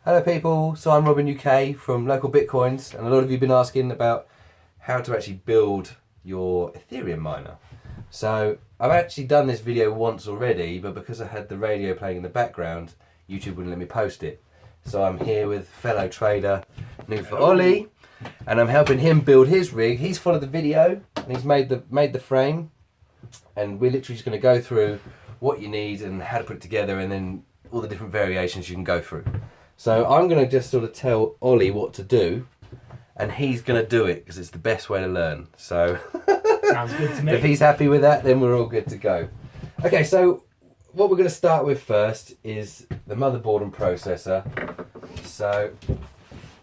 Hello people, so I'm Robin UK from Local Bitcoins, and a lot of you have been asking about how to actually build your Ethereum miner. So I've actually done this video once already, but because I had the radio playing in the background, YouTube wouldn't let me post it. So I'm here with fellow trader Nufa Ollie, and I'm helping him build his rig. He's followed the video and he's made the frame, and we're literally just going to go through what you need and how to put it together, and then all the different variations you can go through. So I'm going to just sort of tell Ollie what to do, and he's going to do it because it's the best way to learn. So sounds good to me. If he's happy with that, then we're all good to go. Okay, so what we're going to start with first is the motherboard and processor. So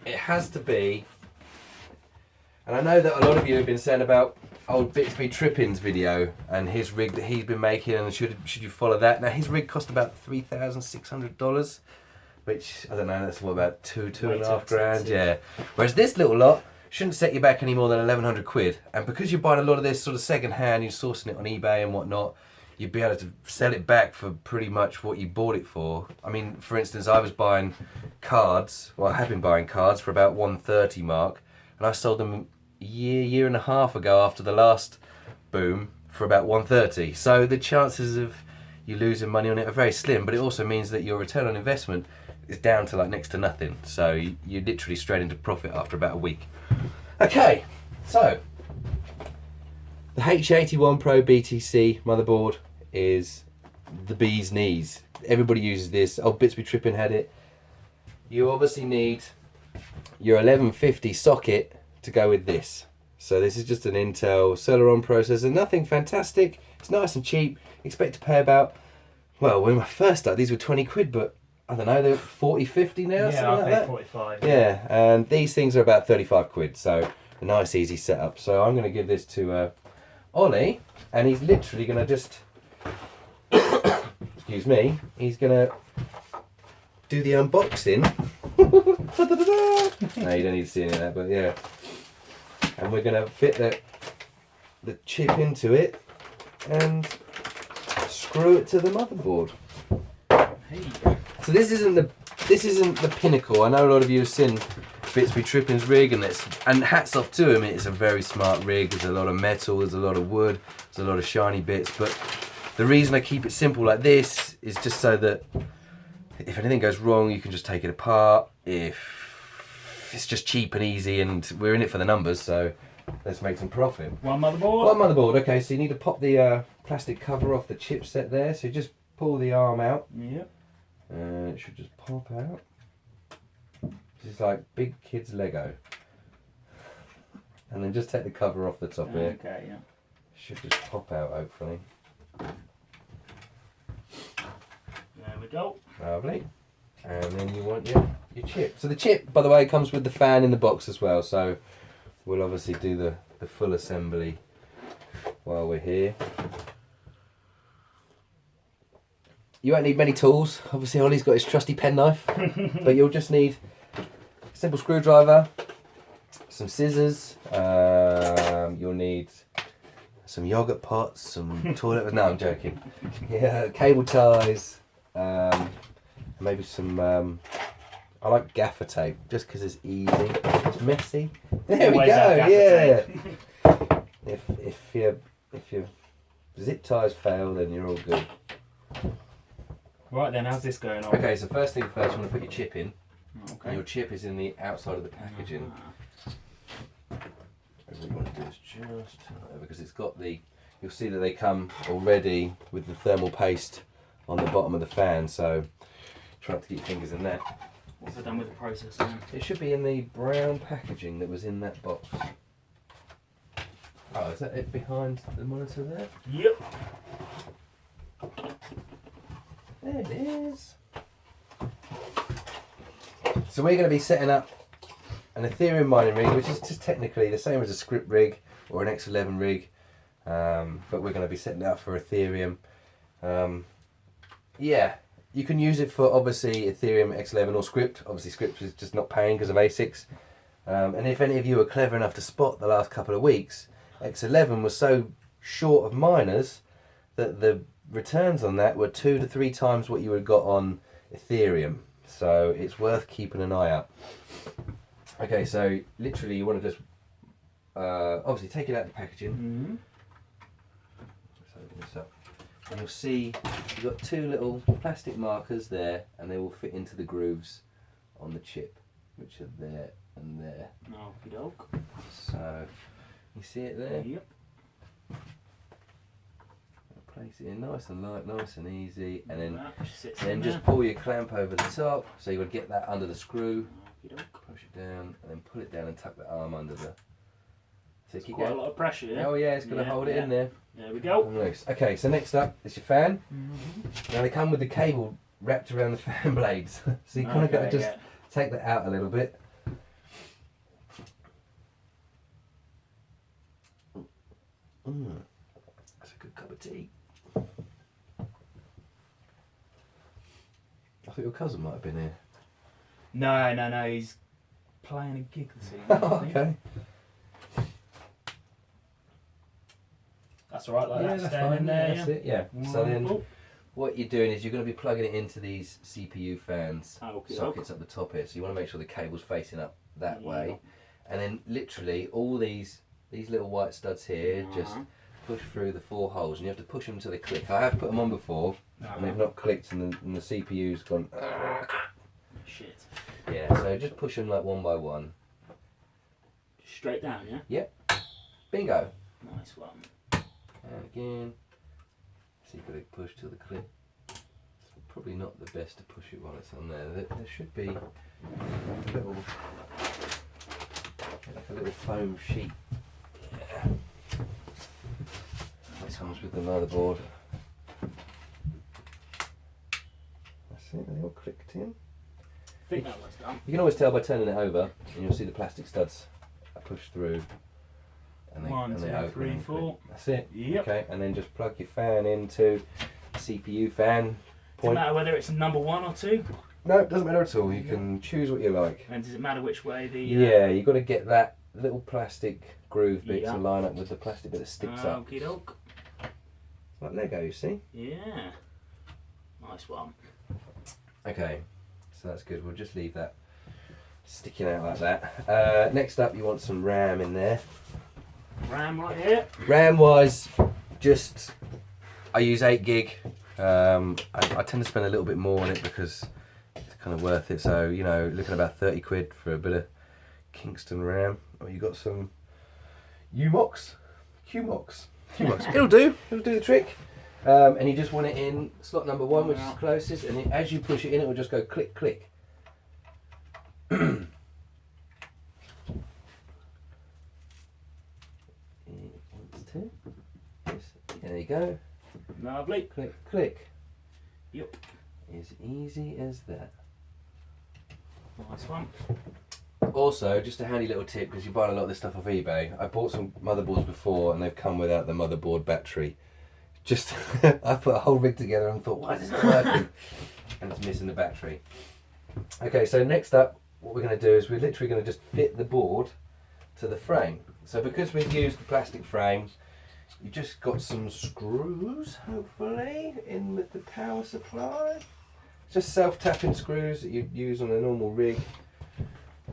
it has to be, and I know that a lot of you have been saying about old Bitsby Trippin's video and his rig that he's been making, and should you follow that? Now his rig cost about $3,600, which I don't know, that's what, about two and a half grand, yeah. Whereas this little lot shouldn't set you back any more than 1,100 quid, and because you're buying a lot of this sort of second hand, you're sourcing it on eBay and whatnot, you'd be able to sell it back for pretty much what you bought it for. I mean, for instance, I was buying cards, well I have been buying cards for about 130 mark, and I sold them year and a half ago after the last boom for about 130. So the chances of you losing money on it are very slim, but it also means that your return on investment is down to like next to nothing. So you're literally straight into profit after about a week. Okay, so the H81 Pro BTC motherboard is the bee's knees. Everybody uses this. Oh, Bitsby Trippin had it. You obviously need your 1150 socket to go with this. So this is just an Intel Celeron processor, nothing fantastic, it's nice and cheap. Expect to pay about, well, when I first started these were 20 quid, but I don't know, they're 40, 50 now, yeah, something like I paid that. 45. Yeah, and these things are about 35 quid, so a nice easy setup. So I'm going to give this to Ollie, and he's literally going to just, excuse me, he's going to do the unboxing. No, you don't need to see any of that, but yeah. And we're going to fit the chip into it and screw it to the motherboard. So this isn't the pinnacle. I know a lot of you have seen Bitsby Trippin's rig, and hats off to him. It's a very smart rig. There's a lot of metal, there's a lot of wood, there's a lot of shiny bits. But the reason I keep it simple like this is just so that if anything goes wrong, you can just take it apart. If it's just cheap and easy, and we're in it for the numbers, so let's make some profit. One motherboard? One motherboard, okay, so you need to pop the plastic cover off the chipset there, so just pull the arm out. Yep. And it should just pop out. This is like big kids Lego. And then just take the cover off the top here. Okay, yeah. Should just pop out, hopefully. There we go. Lovely. And then you want your chip. So the chip, by the way, comes with the fan in the box as well, so we'll obviously do the full assembly while we're here. You won't need many tools. Obviously Ollie's got his trusty penknife, but you'll just need a simple screwdriver, some scissors, you'll need some yogurt pots, some toilet, no I'm joking, yeah, cable ties, maybe some, I like gaffer tape, just because it's easy, it's messy. There we go, yeah. If your zip ties fail, then you're all good. Right then, how's this going on? Okay, so first thing first, you want to put your chip in. Okay. And your chip is in the outside of the packaging. And what you want to do is just, because it's got you'll see that they come already with the thermal paste on the bottom of the fan, so try not to get your fingers in that. What's it done with the processor? It should be in the brown packaging that was in that box. Oh, is that it behind the monitor there? Yep. There it is. So we're going to be setting up an Ethereum mining rig, which is just technically the same as a script rig or an X11 rig, but we're going to be setting it up for Ethereum. Yeah, you can use it for obviously Ethereum, X11 or script. Obviously script is just not paying because of ASICs. And if any of you were clever enough to spot the last couple of weeks, X11 was so short of miners that the returns on that were 2 to 3 times what you would have got on Ethereum. so it's worth keeping an eye out. Okay, so literally you want to just obviously take it out of the packaging. Mm-hmm. Let's open this up. And you'll see you've got two little plastic markers there, and they will fit into the grooves on the chip, which are there and there. Okie doke. So you see it there? Yep. Place it in nice and light, nice and easy, and then Sits in just pull your clamp over the top, so you would get that under the screw. Okie doke. Push it down, and then pull it down and tuck the arm under the. So It's quite a lot of pressure, yeah? Oh yeah, it's going to hold it in there. There we go. Nice. Okay, so next up is your fan. Mm-hmm. Now they come with the cable wrapped around the fan blades, so you kind of got to just take that out a little bit. That's a good cup of tea. I thought your cousin might have been here. No, he's playing a gig this evening. Oh, okay. That's alright, like that, that's staying in fine. there, That's it, yeah. So then Wonderful. what you're doing is you're going to be plugging it into these CPU fans Okie sockets up the top here. So you want to make sure the cable's facing up that Yeah. way. And then literally all these little white studs here just push through the 4 holes, and you have to push them until they click. I have put them on before, and they've not clicked, and the CPU's gone. Shit. Yeah, so just push them like one by one. Straight down, yeah? Yep. Bingo. Nice one. And again. So you've got to push till the click. It's probably not the best to push it while it's on there. There should be a little, like a little foam sheet. Yeah. That comes with the motherboard. That's it, they all clicked in. I think that was done. You can always tell by turning it over, and you'll see the plastic studs are pushed through. And they, One, and they two, open three, and click. four. That's it. Yep. Okay, and then just plug your fan into the CPU fan. Doesn't matter whether it's number 1 or 2? No, it doesn't matter at all. You can choose what you like. And does it matter which way the... Yeah, you've got to get that little plastic groove bit Yeah. to line up with the plastic bit that sticks up. Okie doke. Like Lego, you see? Yeah. Nice one. Okay, so that's good. We'll just leave that sticking out like that. Next up, you want some RAM in there. RAM right here. RAM wise, just I use 8 gig. I tend to spend a little bit more on it because it's kind of worth it. So you know, looking at about 30 quid for a bit of Kingston RAM. Oh, you got some QMOX. It'll do the trick. And you just want it in slot number 1, which is closest. And as you push it in, it will just go click click. There you go. Lovely. Click, click. Yep. As easy as that. Nice one. Also, just a handy little tip, because you buy a lot of this stuff off eBay. I bought some motherboards before, and they've come without the motherboard battery. Just, I put a whole rig together and thought, why is this not working? And it's missing the battery. Okay, so next up, what we're going to do is we're literally going to just fit the board to the frame. So because we've used the plastic frame, you just got some screws, hopefully, in with the power supply. Just self-tapping screws that you'd use on a normal rig.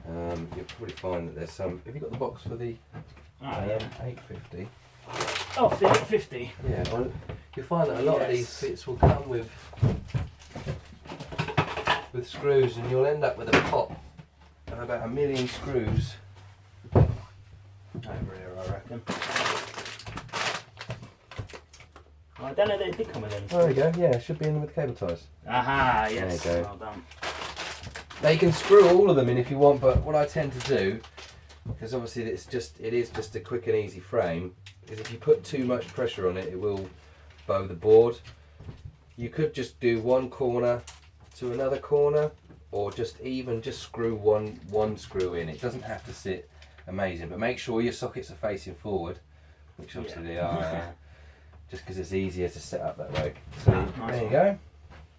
You'll probably find that there's some. Have you got the box for the 850? Oh, the 850. Yeah, well, you'll find that a lot of these fits will come with screws, and you'll end up with a pot of about 1 million screws over here, I reckon. I don't know that it did come with any. There we go. Yeah, it should be in with cable ties. Aha, yes. There you go. Well done. Now you can screw all of them in if you want, but what I tend to do, because obviously it is just a quick and easy frame, is if you put too much pressure on it, it will bow the board. You could just do one corner to another corner, or just screw one screw in. It doesn't have to sit amazing, but make sure your sockets are facing forward, which obviously they are, just because it's easier to set up that way. So Nice there you one. go.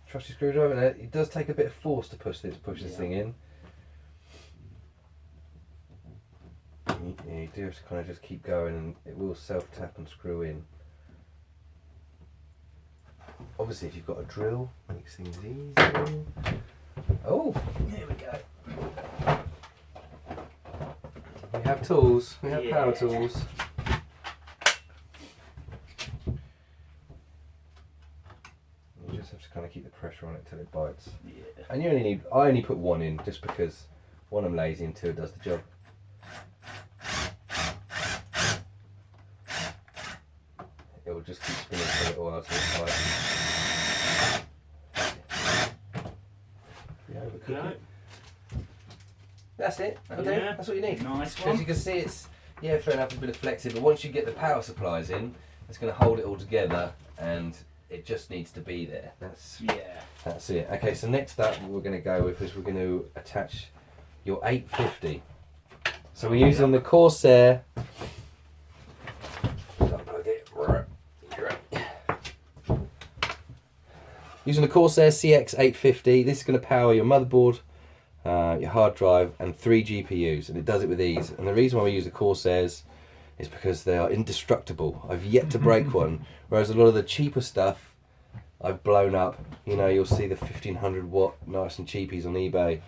Trusty screwdriver. Now, it does take a bit of force to push this thing in. You do have to kind of just keep going, and it will self-tap and screw in. Obviously, if you've got a drill, makes things easier. Oh, Here we go. we have tools. We have power Yeah. tools. You just have to kind of keep the pressure on it till it bites. Yeah. And you only need, I only put one in just because one, I'm lazy, and two, it does the job. It will just keep spinning for a little while till it bites. Yeah, overcook it. That's it. That'll do. Yeah. That's what you need. Nice As one. you can see, it's, yeah, fair enough, it's a bit of flexing, but once you get the power supplies in, it's going to hold it all together, and it just needs to be there. That's it. Okay, so next up, what we're going to go with is we're going to attach your 850. So we're using the Corsair. Unplug it. Using the Corsair CX850. This is going to power your motherboard, your hard drive, and 3 GPUs, and it does it with ease. And the reason why we use the Corsairs is because they are indestructible. I've yet to break one, whereas a lot of the cheaper stuff I've blown up. You know, you'll see the 1500 watt nice and cheapies on eBay,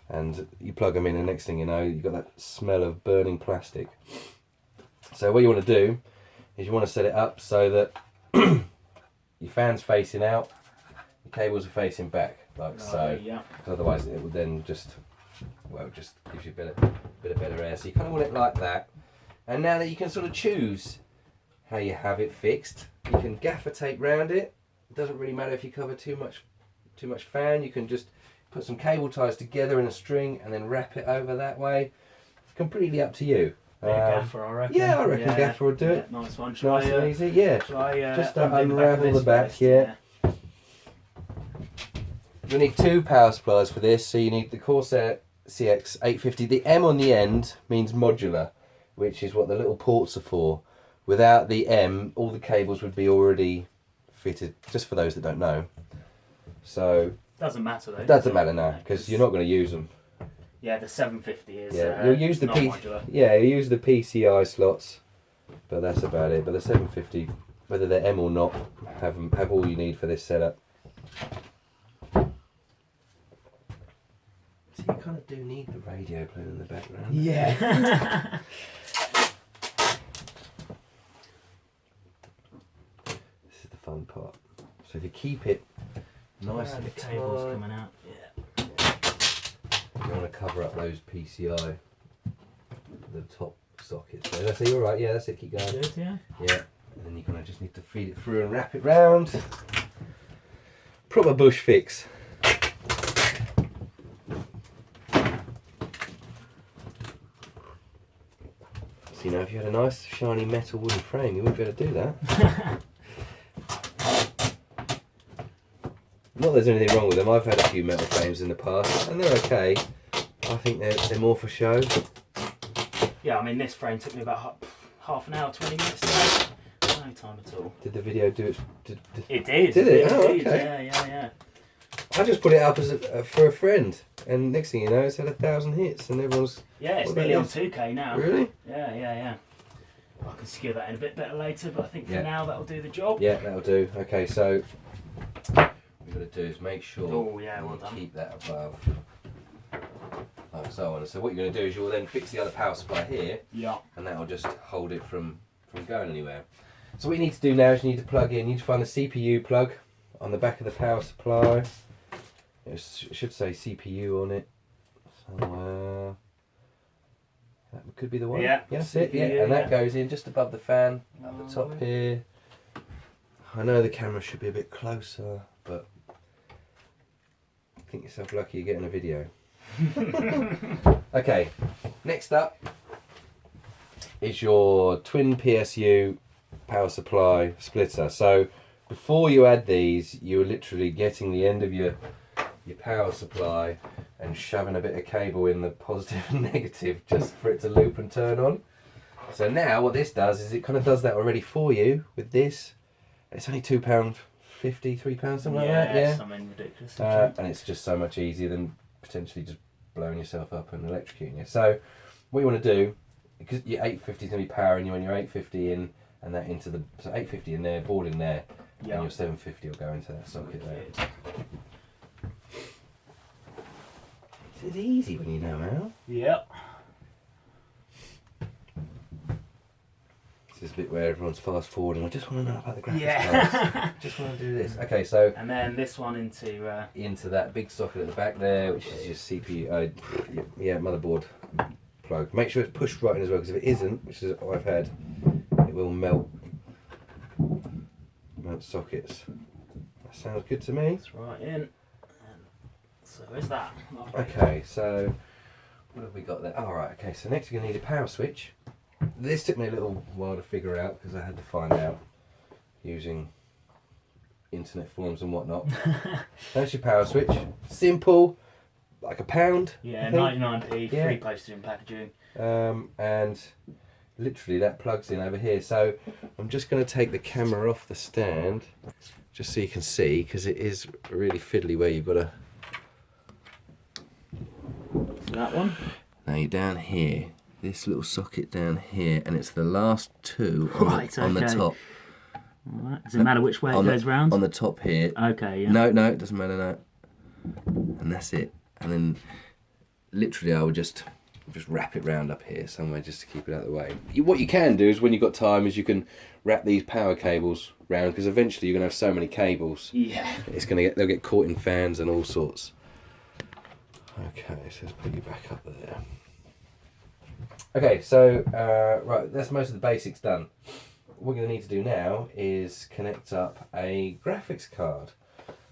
and you plug them in, and next thing you know, you've got that smell of burning plastic. So what you want to do is you want to set it up so that your fan's facing out, your cables are facing back, like so. Yeah. Because otherwise it will then just, well, just gives you a bit of better air. So you kind of want it like that. And now that you can sort of choose how you have it fixed, you can gaffer tape round it. It doesn't really matter if you cover too much fan. You can just put some cable ties together in a string and then wrap it over that way. It's completely up to you. Gaffer, I reckon. Yeah, I reckon gaffer will do it. Nice one. Nice and easy. Yeah. Just unravel the back. First? Yeah. You need 2 power supplies for this. So you need the Corsair CX850. The M on the end means modular, which is what the little ports are for. Without the M, all the cables would be already fitted, just for those that don't know. So Doesn't matter though. it doesn't matter now, because you're not going to use them. Yeah, the 750 is. You'll use the modular. you'll use the PCI slots, but that's about it. But the 750, whether they're M or not, have all you need for this setup. So you kind of do need the radio playing in the background. Yeah. This is the fun part. So if you keep it nice and the cable's tight, coming out. Yeah. you want to cover up those PCI, the top sockets. So that's it. You're right. Yeah, that's it. Keep going. Good, yeah. Yeah, and then you kind of just need to feed it through and wrap it round. Proper bush fix. So, you know, if you had a nice shiny metal wooden frame, you wouldn't be able to do that. Not that there's anything wrong with them. I've had a few metal frames in the past, and they're okay. I think they're more for show. Yeah, I mean, this frame took me about half an hour, 20 minutes to make. No time at all. Did the video do it? It did. Did it? Oh, did. okay. Yeah. I just put it up as for a friend, and next thing you know, it's had 1,000 hits, and everyone's. Yeah, it's What nearly about on 2K now. Really? Yeah. I can skew that in a bit better later, but I think for Yeah. now that'll do the job. Yeah, that'll do. Okay, so what we've got to do is make sure Oh, yeah, well you done. keep that above, like so on. So what you're going to do is you'll then fix the other power supply here, Yeah. and that will just hold it from going anywhere. So what you need to do now is you need to plug in. You need to find the CPU plug on the back of the power supply. It should say CPU on it. So that could be the one. Yeah, That's it. Yeah, CPU, and that yeah. goes in just above the fan at the top here. I know the camera should be a bit closer, but think yourself lucky you're getting a video. Okay, next up is your twin PSU power supply splitter. So before you add these, you're literally getting the end of your power supply and shoving a bit of cable in the positive and negative just for it to loop and turn on. So now what this does is it kind of does that already for you with this. It's only £2.50, £3, something like that. Yeah, something ridiculous. and it's just so much easier than potentially just blowing yourself up and electrocuting you. So what you want to do, because your 850 is going to be powering you on your 850 in, and that into the 850 in there, board in there, and your 750 will go into that socket there. It's easy when you know how. Yep. This is a bit where everyone's fast forwarding. I just want to know about the graphics Yeah. cards. Just want to do this. Okay, so And then this one into that big socket at the back there, which is your CPU, motherboard plug. Make sure it's pushed right in as well, because if it isn't, which is what I've had, it will melt sockets. That sounds good to me. it's right in. And so is that. Okay, so what have we got there? All right. Okay, so next you're gonna need a power switch. This took me a little while to figure out because I had to find out using internet forums and whatnot. That's your power switch. Simple, like £1. Yeah, 99p, Yeah. free postage and packaging. And literally that plugs in over here. So I'm just going to take the camera off the stand just so you can see, because it is really fiddly where you've got to. That one. Now you're down here. This little socket down here, and it's the last two on, Right, on the okay. top. Right. Does it matter which way it goes round? On the top here. Okay, yeah. No, it doesn't matter, no. And that's it. And then literally I would just wrap it round up here somewhere just to keep it out of the way. What you can do is, when you've got time, is you can wrap these power cables round, because eventually you're going to have so many cables. Yeah. They'll get caught in fans and all sorts. Okay, so let's put you back up there. Okay, so right, that's most of the basics done. What we're going to need to do now is connect up a graphics card.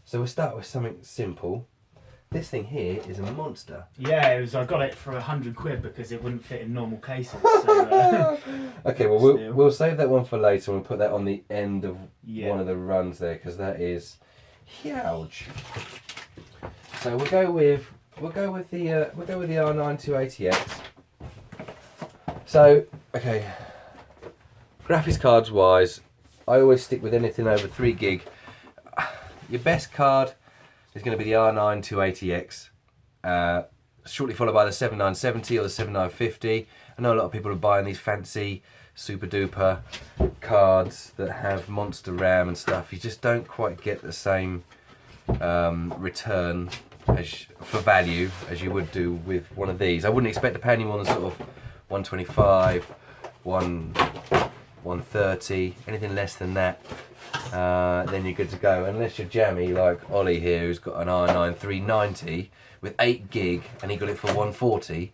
So we'll start with something simple. This thing here is a monster. Yeah, I got it for £100 because it wouldn't fit in normal cases. So, okay, well we'll save that one for later, and we'll put that on the end of one of the runs there, because that is huge. So we'll go with the R9 280X. So okay, graphics cards wise, I always stick with anything over 3 gig. Your best card is going to be the R9 280X, shortly followed by the 7970 or the 7950. I know a lot of people are buying these fancy super duper cards that have monster RAM and stuff. You just don't quite get the same return for value as you would do with one of these. I wouldn't expect to pay any more than sort of 125, 130, anything less than that. Then you're good to go, unless you're jammy like Ollie here, who's got an R9 390 with 8 gig and he got it for 140.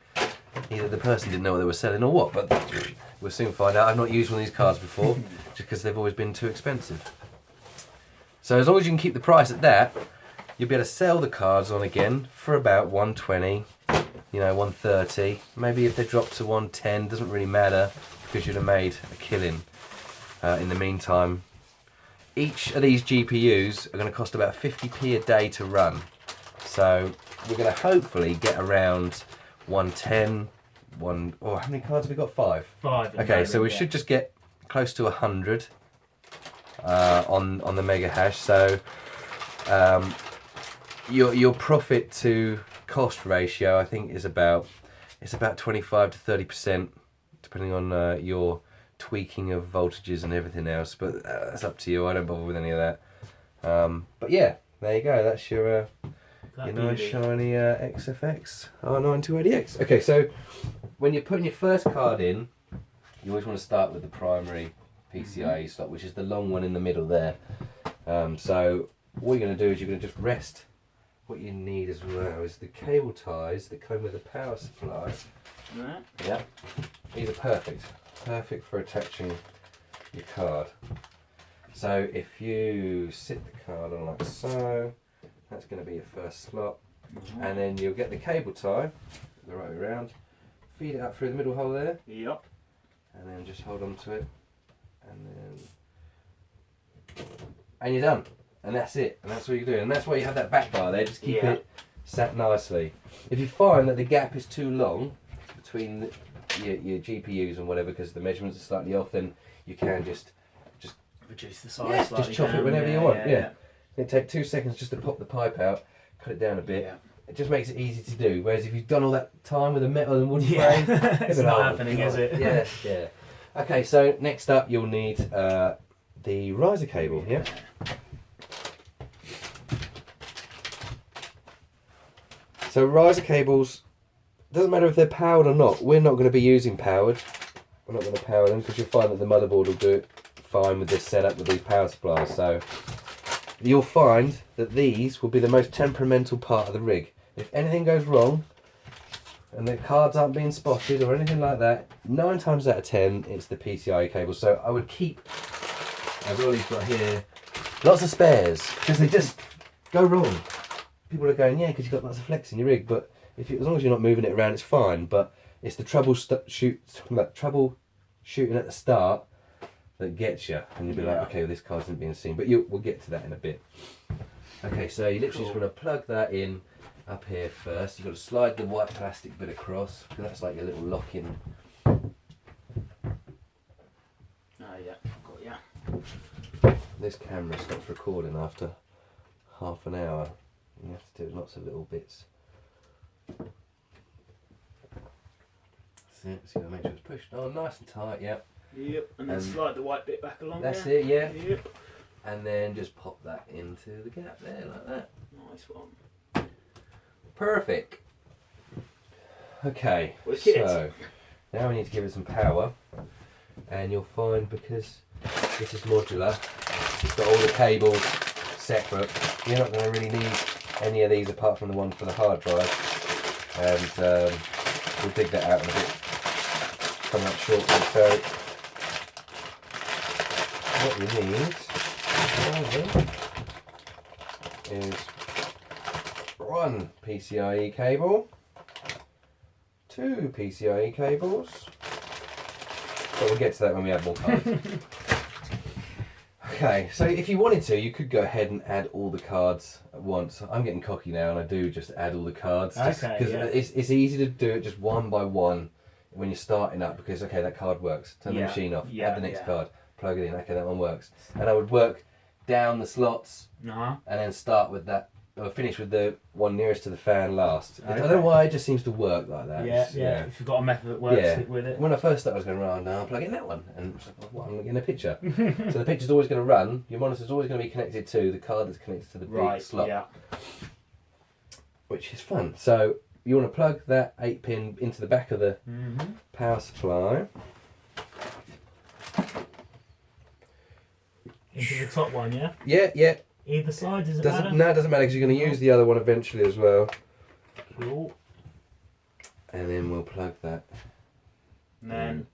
Either the person didn't know what they were selling or what, but we'll soon find out. I've not used one of these cards before just because they've always been too expensive. So as long as you can keep the price at that, you'll be able to sell the cards on again for about 120, 130. Maybe if they drop to 110, doesn't really matter, because you'd have made a killing in the meantime. Each of these GPUs are going to cost about 50p a day to run. So we're going to hopefully get around 110, how many cards have we got? 5? 5. Okay, so we should just get close to 100 on the mega hash. So your profit to cost ratio, I think, is about 25 to 30%, depending on your tweaking of voltages and everything else, but that's up to you. I don't bother with any of that. But yeah, there you go. That's your nice shiny XFX R9 280X. Okay, so when you're putting your first card in, you always want to start with the primary PCIe slot, which is the long one in the middle there. So what you're going to do is you're going to just rest. What you need as well is the cable ties that come with the power supply. Right. Yeah, these are perfect for attaching your card. So if you sit the card on like so, that's going to be your first slot, and then you'll get the cable tie the right way around, feed it up through the middle hole there. Yep. And then just hold on to it, and you're done. And that's it. And that's what you're doing. And that's why you have that back bar there. Just keep it sat nicely. If you find that the gap is too long between your GPUs and whatever, because the measurements are slightly off, then you can just reduce the size slightly. Just chop it whenever you want. Yeah. It'll take 2 seconds just to pop the pipe out, cut it down a bit. Yeah. It just makes it easy to do. Whereas if you've done all that time with a metal and wooden frame, it's not happening, is it? Yeah. Okay, so next up you'll need the riser cable here. So riser cables, doesn't matter if they're powered or not. We're not going to be using powered. We're not going to power them because you'll find that the motherboard will do it fine with this setup with these power supplies. So you'll find that these will be the most temperamental part of the rig. If anything goes wrong and the cards aren't being spotted or anything like that, 9 times out of 10 it's the PCIe cable. So I would keep, as Ollie's got here, lots of spares because they just go wrong. People are going, yeah, because you've got lots of flex in your rig, but if you, as long as you're not moving it around, it's fine. But it's the troubleshooting at the start that gets you, and you'll be like, okay, well, this card isn't being seen. But we'll get to that in a bit. Okay, so you literally just want to plug that in up here first. You've got to slide the white plastic bit across, because that's like your little lock-in. Oh yeah, got ya. This camera stops recording after half an hour. You have to do lots of little bits. So you got to make sure it's pushed on nice and tight, yeah. Yep, and then slide the white bit back along. That's there. it, yeah. Yep. And then just pop that into the gap there, like that. Nice one. Perfect. Okay, Wicked. so now we need to give it some power. And you'll find, because this is modular, it's got all the cables separate. You're not going to really need any of these apart from the one for the hard drive. And we'll dig that out in a bit. Coming up shortly. So what you need is 1 PCIe cable, 2 PCIe cables, but we'll get to that when we add more cards. Okay, so if you wanted to, you could go ahead and add all the cards at once. I'm getting cocky now and I do just add all the cards. Because it's easy to do it just one by one when you're starting up, because, okay, that card works. Turn the machine off, add the next card, plug it in, okay, that one works. And I would work down the slots and then start with that, or finish with the one nearest to the fan last. I don't know why it just seems to work like that. Yeah. If you've got a method that works, stick with it. When I first started, I was going, right, now I'm plugging that one. And it's like, what, I'm looking at a picture. So the picture's always going to run, your monitor's always going to be connected to the card that's connected to the big slot. Yeah. Which is fun. So you want to plug that 8-pin into the back of the power supply. Into the top one, yeah? Yeah. Either side, does it matter? No, it doesn't matter, because you're going to use the other one eventually as well. Cool. And then we'll plug that. And then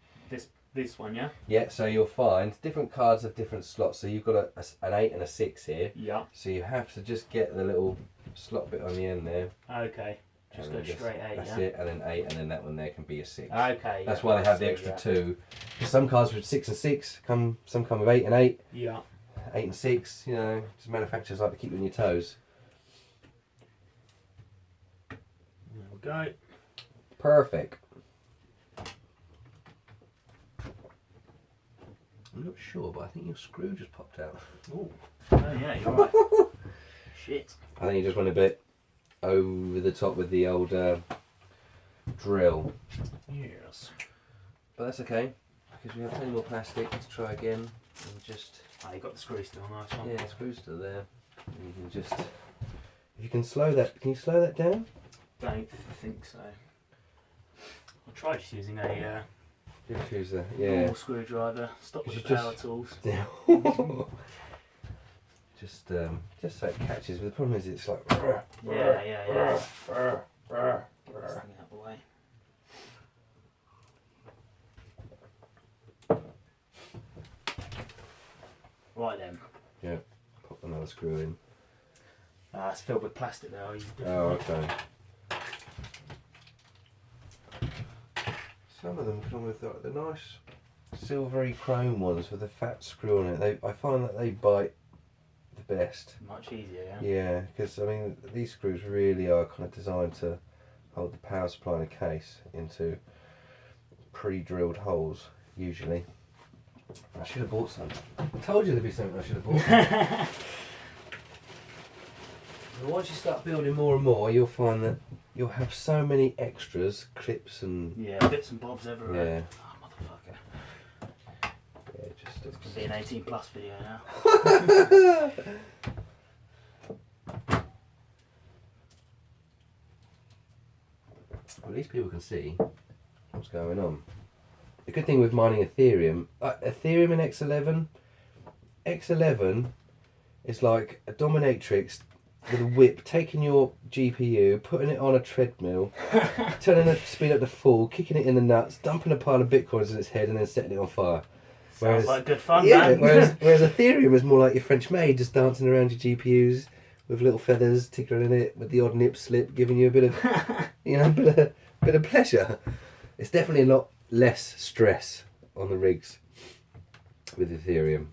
this one, yeah? Yeah, so you'll find different cards have different slots. So you've got an 8 and a 6 here. Yeah. So you have to just get the little slot bit on the end there. Okay. Just go straight 8, That's it, and then 8, and then that one there can be a 6. Okay. That's why they have the extra 2. Some cards with 6 and 6, some come with 8 and 8. Yeah. 8 and 6, you know, just manufacturers like to keep you on your toes. There we go. Perfect. I'm not sure, but I think your screw just popped out. Oh yeah, you're right. Shit. I think you just went a bit over the top with the old drill. Yes. But that's okay, because we have plenty more plastic to try again. And just... Oh, you got the screw still, nice one. Yeah, the screw's still there. And you can just... If you can slow that... Can you slow that down? Don't think so. I'll try just using a normal screwdriver. Stop with the power tools. Just so it catches. But the problem is it's like... Yeah. Get this thing out of the way. Right then. Yeah, pop another screw in. It's filled with plastic there. I'll use a different Oh, one. okay. Some of them come with the nice silvery chrome ones with a fat screw on it. I find that they bite the best. Much easier, yeah? Yeah, because I mean these screws really are kind of designed to hold the power supply in a case into pre-drilled holes, usually. I should have bought some. I told you there'd be something I should have bought. But once you start building more and more, you'll find that you'll have so many extras, clips and... Yeah, bits and bobs everywhere. Yeah. Oh, motherfucker. Yeah, just... It's going to be an 18 plus video now. At least people can see what's going on. The good thing with mining Ethereum, Ethereum and X11 is like a dominatrix with a whip, taking your GPU, putting it on a treadmill, turning the speed up to full, kicking it in the nuts, dumping a pile of bitcoins in its head and then setting it on fire. Sounds like good fun, yeah, man. whereas Ethereum is more like your French maid, just dancing around your GPUs with little feathers tickling it, with the odd nip slip, giving you a bit of, bit of pleasure. It's definitely a lot less stress on the rigs with Ethereum.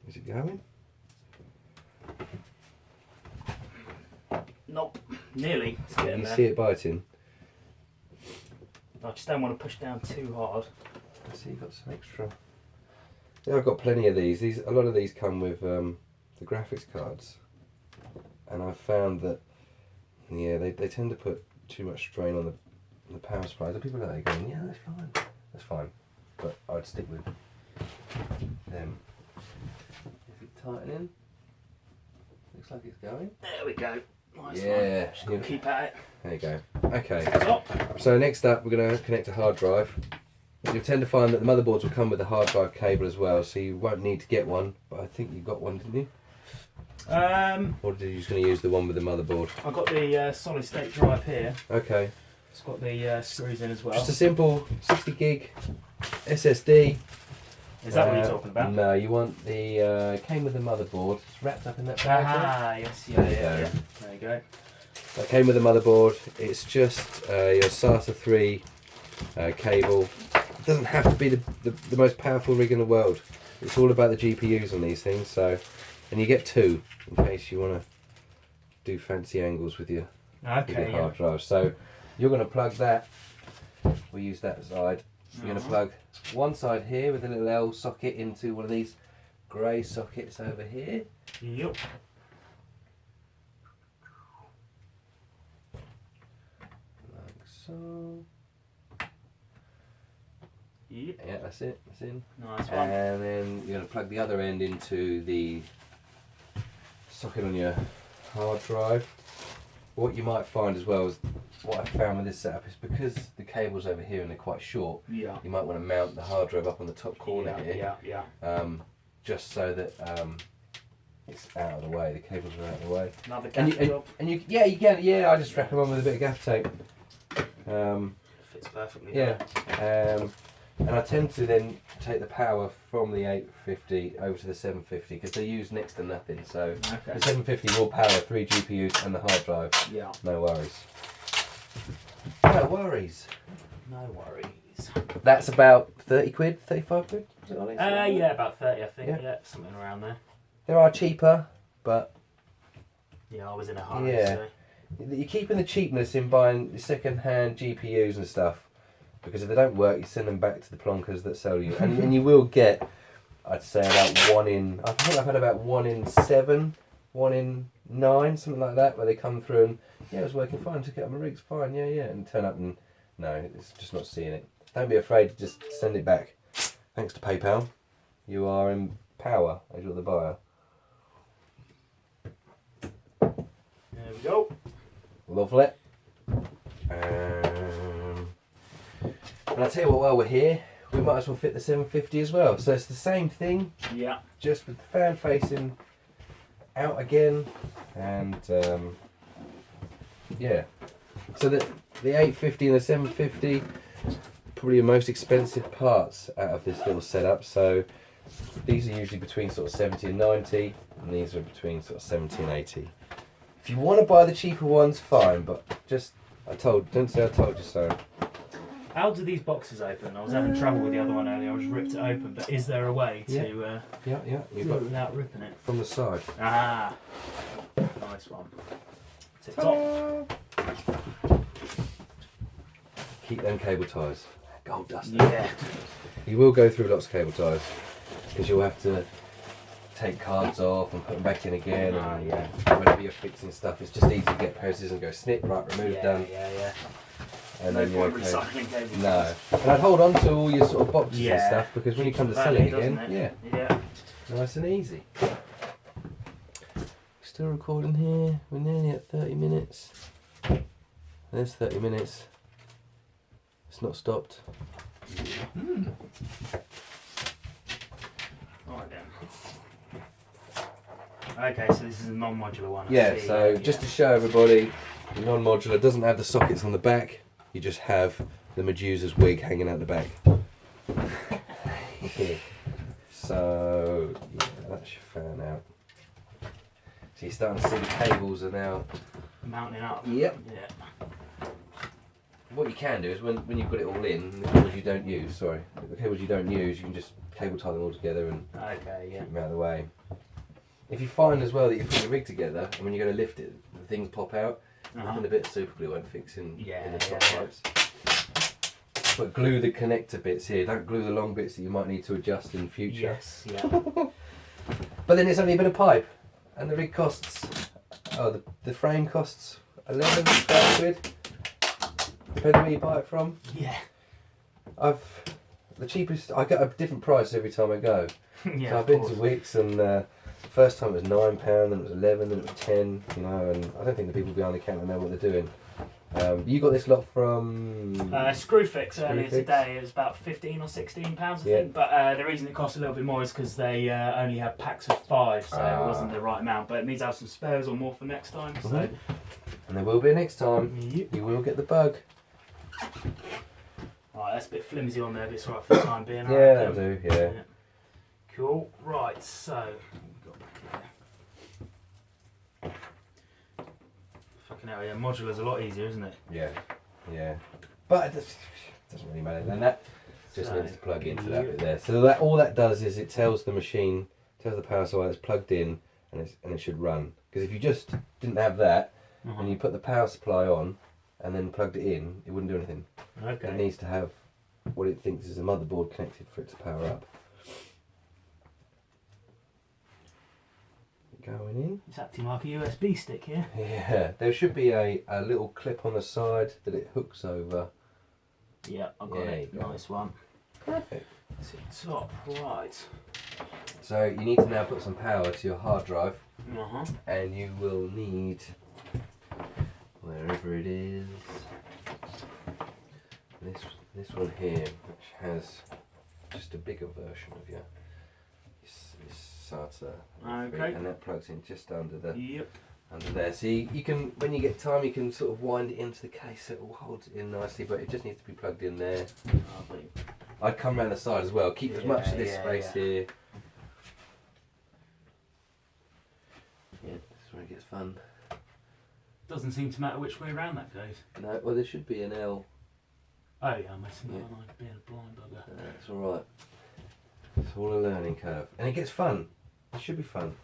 Is it going? Nope, nearly. You see it biting. I just don't want to push down too hard. I see you've got some extra. Yeah, I've got plenty of these. A lot of these come with the graphics cards, and I've found that they tend to put too much strain on the power supply. The people out there going, yeah, that's fine, but I'd stick with them. Is it tightening? Looks like it's going. There we go. Nice one. Yeah. Just got to keep at it. There you go. Okay. Stop. So next up, we're going to connect a hard drive. You'll tend to find that the motherboards will come with a hard drive cable as well, so you won't need to get one. But I think you got one, didn't you? Or did you just going to use the one with the motherboard? I've got the solid state drive here. Okay. It's got the screws in as well. Just a simple 60 gig SSD. Is that what you're talking about? No, you want the came with the motherboard. It's wrapped up in that package. Ah, yes, yeah. There you go. That came with the motherboard. It's just your Sata 3 cable. It doesn't have to be the most powerful rig in the world. It's all about the GPUs on these things. So, and you get two in case you want to do fancy angles with your hard drive. So you're going to plug that. We'll use that side. You're going to plug one side here with a little L socket into one of these grey sockets over here. Yep. Like so. Yep. Yeah, that's it. That's in. Nice one. And then you're going to plug the other end into the socket on your hard drive. What you might find as well is what I found with this setup is because the cable's over here and they're quite short. Yeah. You might want to mount the hard drive up on the top corner here. Yeah. Just so that it's out of the way. The cables are out of the way. Another gaff job. And you can. Yeah, I just strap them on with a bit of gaff tape. Fits perfectly. Yeah. And I tend to then take the power from the 850 over to the 750 because they use next to nothing. So the 750 will power 3 GPUs and the hard drive. Yeah. No worries. No worries. No worries. That's about 30 quid, 35 quid? Is it on it? Yeah, about 30 I think. Yeah. Yeah, something around there. There are cheaper, but yeah, I was in a hurry. Yeah. So. You're keeping the cheapness in buying second-hand GPUs and stuff. Because if they don't work, you send them back to the plonkers that sell you, and you will get, I'd say about I think I've had about 1 in 7, 1 in 9, something like that, where they come through and it was working fine, took it up my rig's fine, and turn up and no, it's just not seeing it. Don't be afraid to just send it back. Thanks to PayPal, you are in power as you're the buyer. There we go. Lovely. And I'll tell you what, while we're here, we might as well fit the 750 as well. So it's the same thing, just with the fan facing out again, and yeah. So the 850 and the 750, probably the most expensive parts out of this little setup. So these are usually between sort of 70 and 90, and these are between sort of 70 and 80. If you want to buy the cheaper ones, fine, but just, don't say I told you so. How do these boxes open? I was having trouble with the other one earlier. I just ripped it open, but is there a way to You've do got it without ripping it? from the side. Ah, nice one. Tip top. Keep them cable ties. Gold dust. Yeah. You will go through lots of cable ties because you'll have to take cards off and put them back in again. And whenever you're fixing stuff, it's just easy to get a pair of scissors and go snip, right, remove, done. Yeah. And No then you're point okay. recycling cables. No. And I'd hold on to all your sort of boxes and stuff because when you come to sell it again, Yeah. nice and easy. Still recording here. We're nearly at 30 minutes. There's 30 minutes. It's not stopped. Right then. Okay, so this is a non-modular one. Yeah, so just to show everybody, the non-modular doesn't have the sockets on the back. You just have the Medusa's wig hanging out the back. So, yeah, that's your fan out. So you're starting to see the cables are now mounting up. Yep. Yeah. What you can do is when you've got it all in, the cables you don't use, the cables you don't use, you can just cable tie them all together and keep them out of the way. If you find as well that you put the rig together and when you go to lift it, the things pop out, and a bit of super glue won't fix in the top pipes. But glue the connector bits here, don't glue the long bits that you might need to adjust in future. Yes, yeah. But then it's only a bit of pipe, and the rig costs, the frame costs 11, 12 quid. Depending where you buy it from. Yeah. The cheapest, I get a different price every time I go. Yeah, so I've been to Wickes and first time it was £9, then it was 11, then it was 10, you know, and I don't think the people behind the counter know what they're doing. You got this lot from Screwfix earlier today. It was about £15 or £16, I think. But the reason it costs a little bit more is because they only have packs of 5, so it wasn't the right amount. But it needs to have some spares or more for next time. So. And there will be next time. Yep. You will get the bug. Right, that's a bit flimsy on there, but it's right for the time being. Yeah, that'll do. Yeah. Cool. Right, so what we got back here? Fucking hell, yeah. Modular's a lot easier, isn't it? Yeah. Yeah. But it doesn't really matter. Then that just needs to plug into that bit there. So that all that does is it tells the machine, tells the power supply it's plugged in, and it should run. Because if you just didn't have that, and you put the power supply on, and then plugged it in, it wouldn't do anything. Okay. It needs to have what it thinks is a motherboard connected for it to power up. Going in. It's acting like a USB stick here. Yeah, there should be a little clip on the side that it hooks over. Yeah, I've got it. Nice one. Perfect. Tip top, right. So you need to now put some power to your hard drive, and you will need, wherever it is, this one here, which has just a bigger version of your Sata. Okay. And that plugs in just under under there. So you can, when you get time, you can sort of wind it into the case. So it will hold it in nicely, but it just needs to be plugged in there. I'd come around the side as well. Keep as much of this space here. Yeah, this is where it gets fun. Doesn't seem to matter which way around that goes. No, well there should be an L. Oh yeah, I'm messing up. I'm being a blind bugger. That's alright. It's all a learning curve. And it gets fun. It should be fun.